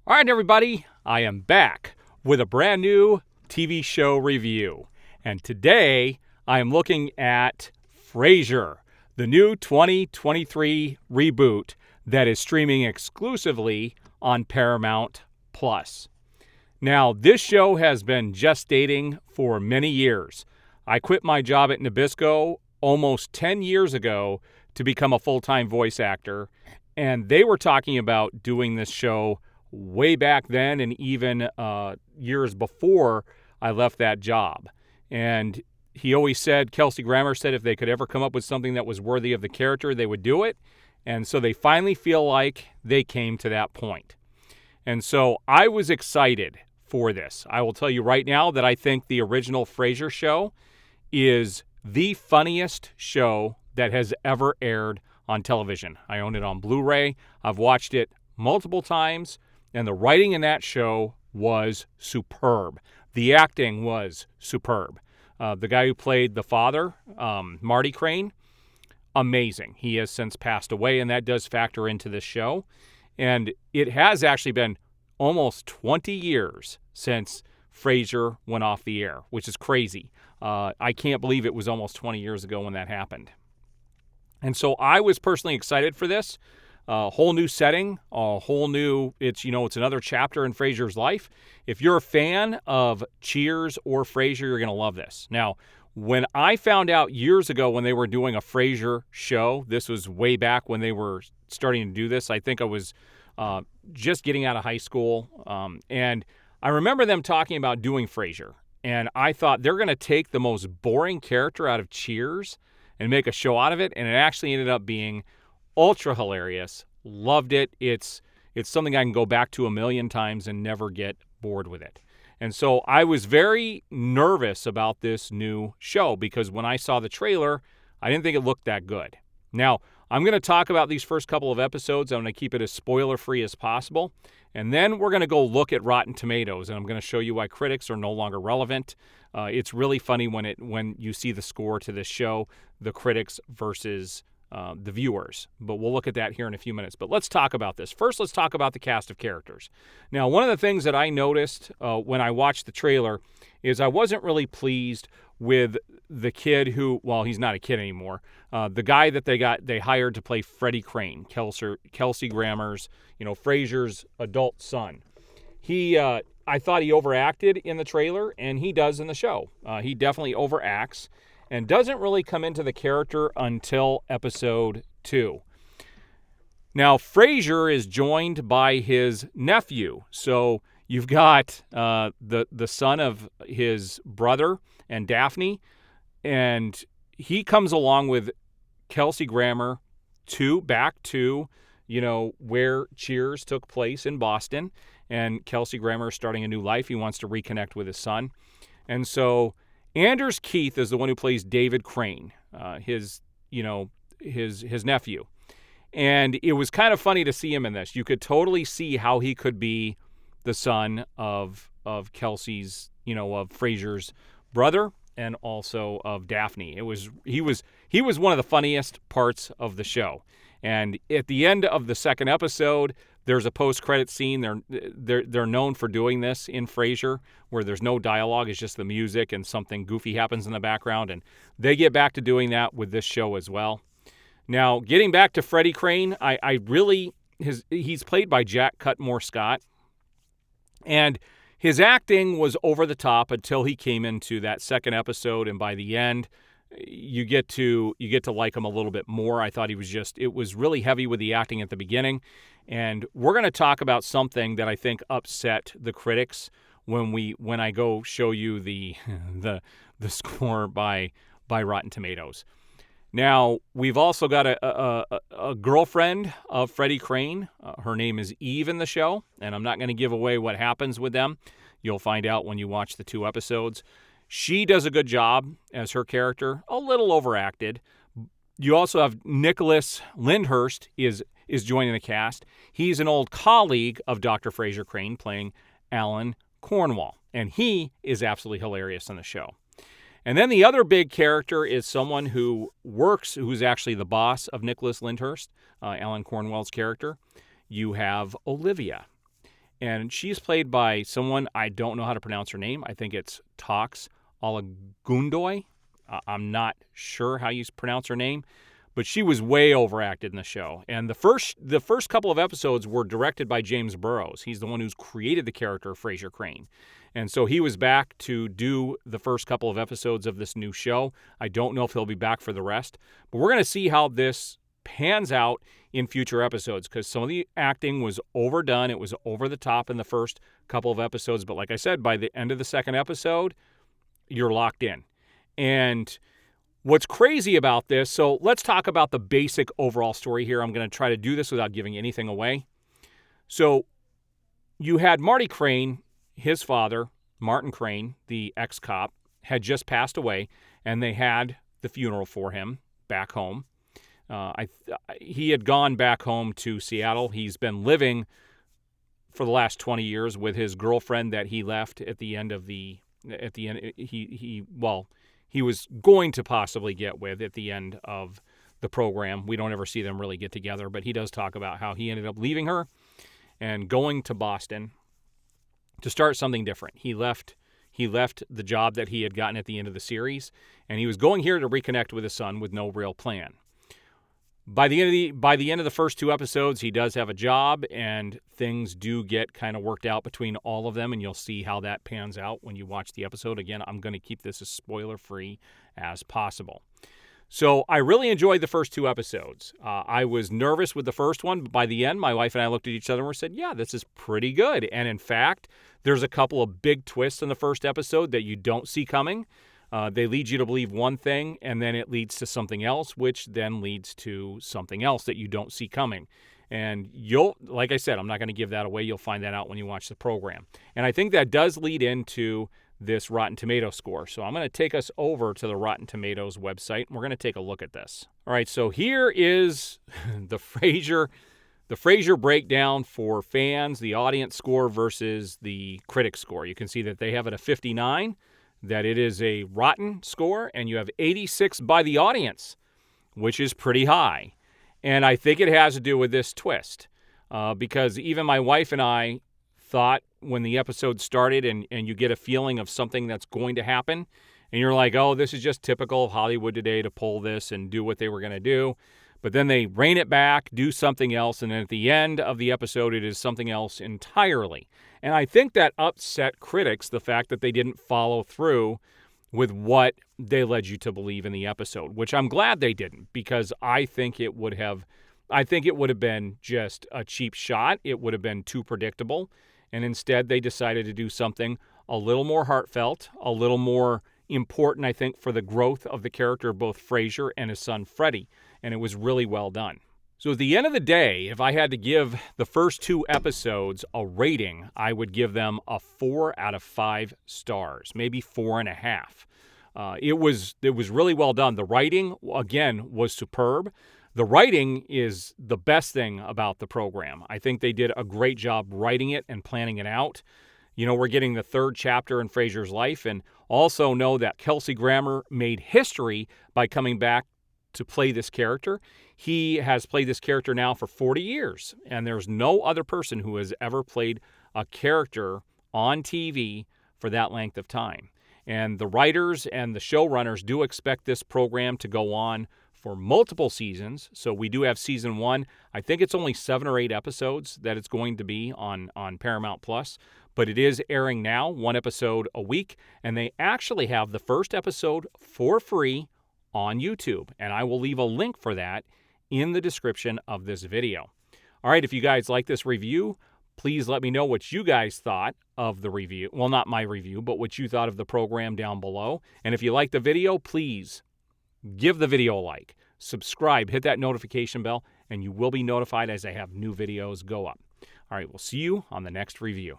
All right, everybody, I am back with a brand new TV show review. And today I am looking at Frasier, the new 2023 reboot that is streaming exclusively on Paramount Plus. Now, this show has been gestating for many years. I quit my job at Nabisco almost 10 years ago to become a full-time voice actor, and they were talking about doing this show way back then and even years before I left that job. And he always said, Kelsey Grammer said, if they could ever come up with something that was worthy of the character, they would do it. And so they finally feel like they came to that point. And so I was excited for this. I will tell you right now that I think the original Frasier show is the funniest show that has ever aired on television. I own it on Blu-ray. I've watched it multiple times. And the writing in that show was superb. The acting was superb. The guy who played the father, Marty Crane, amazing. He has since passed away, and that does factor into this show. And it has actually been almost 20 years since Frasier went off the air, which is crazy. I can't believe it was almost 20 years ago when that happened. And so I was personally excited for this. A whole new setting, it's another chapter in Frasier's life. If you're a fan of Cheers or Frasier, you're going to love this. Now, when I found out years ago when they were doing a Frasier show, this was way back when they were starting to do this. I think I was just getting out of high school. And I remember them talking about doing Frasier. And I thought they're going to take the most boring character out of Cheers and make a show out of it. And it actually ended up being ultra hilarious. Loved it. It's something I can go back to a million times and never get bored with it. And so I was very nervous about this new show because when I saw the trailer, I didn't think it looked that good. Now, I'm going to talk about these first couple of episodes. I'm going to keep it as spoiler-free as possible. And then we're going to go look at Rotten Tomatoes, and I'm going to show you why critics are no longer relevant. It's really funny when you see the score to this show, the critics versus the viewers. But we'll look at that here in a few minutes. But let's talk about this. First, let's talk about the cast of characters. Now, one of the things that I noticed when I watched the trailer is I wasn't really pleased with the kid who, well, he's not a kid anymore. The guy that they hired to play Freddie Crane, Kelsey Grammer's, Frasier's adult son. I thought he overacted in the trailer, and he does in the show. He definitely overacts and doesn't really come into the character until episode 2. Now, Frasier is joined by his nephew. So you've got the son of his brother and Daphne, and he comes along with Kelsey Grammer back to where Cheers took place in Boston, and Kelsey Grammer is starting a new life. He wants to reconnect with his son. And so Anders Keith is the one who plays David Crane, his nephew. And it was kind of funny to see him in this. You could totally see how he could be the son of Kelsey's, of Frasier's brother and also of Daphne. He was one of the funniest parts of the show. And at the end of the second episode, there's a post-credit scene. They're known for doing this in Frasier, where there's no dialogue, it's just the music and something goofy happens in the background. And they get back to doing that with this show as well. Now, getting back to Freddie Crane, he's played by Jack Cutmore Scott, and his acting was over the top until he came into that second episode, and by the end, you get to like him a little bit more. I thought it was really heavy with the acting at the beginning, and we're going to talk about something that I think upset the critics when I go show you the score by Rotten Tomatoes. Now, we've also got a girlfriend of Freddie Crane. Her name is Eve in the show, and I'm not going to give away what happens with them. You'll find out when you watch the 2 episodes. She does a good job as her character, a little overacted. You also have Nicholas Lyndhurst is joining the cast. He's an old colleague of Dr. Frasier Crane playing Alan Cornwall, and he is absolutely hilarious in the show. And then the other big character is someone who's actually the boss of Nicholas Lyndhurst, Alan Cornwell's character. You have Olivia. And she's played by someone, I don't know how to pronounce her name. I think it's Tox Olagundoy. I'm not sure how you pronounce her name, but she was way overacted in the show. And the first couple of episodes were directed by James Burrows. He's the one who's created the character of Frasier Crane. And so he was back to do the first couple of episodes of this new show. I don't know if he'll be back for the rest, but we're going to see how this pans out in future episodes, because some of the acting was overdone. It was over the top in the first couple of episodes, but like I said, by the end of the second episode, you're locked in. And what's crazy about this, so let's talk about the basic overall story here. I'm going to try to do this without giving anything away. So you had Marty Crane, his father, Martin Crane, the ex-cop, had just passed away, and they had the funeral for him back home. He had gone back home to Seattle. He's been living for the last 20 years with his girlfriend that he left at the end. He was going to possibly get with at the end of the program. We don't ever see them really get together, but he does talk about how he ended up leaving her and going to Boston to start something different. He left the job that he had gotten at the end of the series, and he was going here to reconnect with his son with no real plan. By the end of the first two episodes, he does have a job, and things do get kind of worked out between all of them, and you'll see how that pans out when you watch the episode. Again, I'm going to keep this as spoiler-free as possible. So I really enjoyed the first two episodes. I was nervous with the first one, but by the end, my wife and I looked at each other and we said, yeah, this is pretty good. And in fact, there's a couple of big twists in the first episode that you don't see coming. They lead you to believe one thing, and then it leads to something else, which then leads to something else that you don't see coming. And like I said, I'm not going to give that away. You'll find that out when you watch the program. And I think that does lead into this Rotten Tomatoes score. So I'm going to take us over to the Rotten Tomatoes website, and we're going to take a look at this. All right, so here is the Frasier breakdown for fans, the audience score versus the critic score. You can see that they have it a 59. That it is a rotten score, and you have 86 by the audience, which is pretty high. And I think it has to do with this twist, because even my wife and I thought when the episode started and you get a feeling of something that's going to happen, and you're like, oh, this is just typical of Hollywood today to pull this and do what they were going to do. But then they rein it back, do something else, and then at the end of the episode, it is something else entirely. And I think that upset critics, the fact that they didn't follow through with what they led you to believe in the episode, which I'm glad they didn't, because I think it would have been just a cheap shot. It would have been too predictable. And instead, they decided to do something a little more heartfelt, a little more important, I think, for the growth of the character of both Frasier and his son Freddie. And it was really well done. So at the end of the day, if I had to give the first two episodes a rating, I would give them a 4 out of 5 stars, maybe 4.5. It was really well done. The writing, again, was superb. The writing is the best thing about the program. I think they did a great job writing it and planning it out. You know, we're getting the third chapter in Frasier's life, and also know that Kelsey Grammer made history by coming back to play this character. He has played this character now for 40 years, and there's no other person who has ever played a character on TV for that length of time. And the writers and the showrunners do expect this program to go on for multiple seasons. So we do have season 1. I think it's only 7 or 8 episodes that it's going to be on Paramount Plus, but it is airing now, 1 episode a week, and they actually have the first episode for free on YouTube, and I will leave a link for that in the description of this video. All right, if you guys like this review, please let me know what you guys thought of the review. Well, not my review, but what you thought of the program down below. And if you like the video, please give the video a like, subscribe, hit that notification bell, and you will be notified as I have new videos go up. All right, we'll see you on the next review.